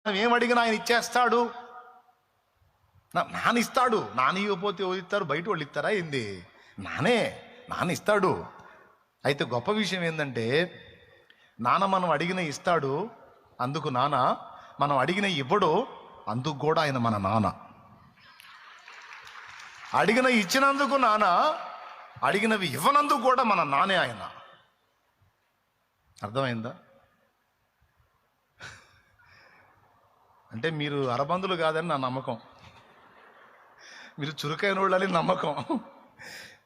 ఏమడిగినా ఆయన ఇచ్చేస్తాడు. నానిస్తాడు. నానియకపోతే ఇస్తారు, బయట వాళ్ళు ఇస్తారా ఏంది? నాన్న ఇస్తాడు. అయితే గొప్ప విషయం ఏంటంటే నాన్న మనం అడిగిన ఇస్తాడు, అందుకు నాన్న. మనం అడిగిన ఇవ్వడు, అందుకు కూడా ఆయన మన నాన్న. అడిగిన ఇచ్చినందుకు నాన్న, అడిగినవి ఇవ్వనందుకు కూడా మన నానే ఆయన. అర్థమైందా? అంటే మీరు అరబందులు కాదని నా నమ్మకం, మీరు చురుకైన వాళ్ళని నమ్మకం,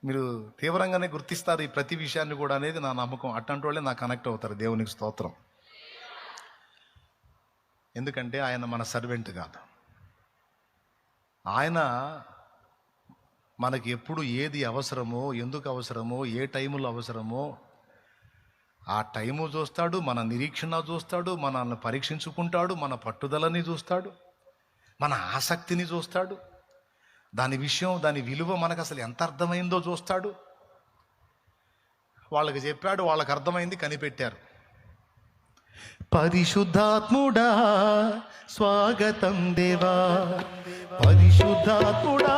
మీరు తీవ్రంగానే గుర్తిస్తారు ఈ ప్రతి విషయాన్ని కూడా అనేది నా నమ్మకం. అట్లాంటి వాళ్ళే నాకు కనెక్ట్ అవుతారు. దేవునికి స్తోత్రం. ఎందుకంటే ఆయన మన సర్వెంట్ కాదు. ఆయన మనకి ఎప్పుడు ఏది అవసరమో, ఎందుకు అవసరమో, ఏ టైములో అవసరమో ఆ టైము చూస్తాడు, మన నిరీక్షణ చూస్తాడు, మనల్ని పరీక్షించుకుంటాడు, మన పట్టుదలని చూస్తాడు, మన ఆసక్తిని చూస్తాడు, దాని విషయం, దాని విలువ మనకు అసలు ఎంత అర్థమైందో చూస్తాడు. వాళ్ళకి చెప్పాడు, వాళ్ళకి అర్థమైంది, కనిపెట్టారు. పరిశుద్ధాత్ముడా స్వాగతం దేవా, పరిశుద్ధాత్ముడా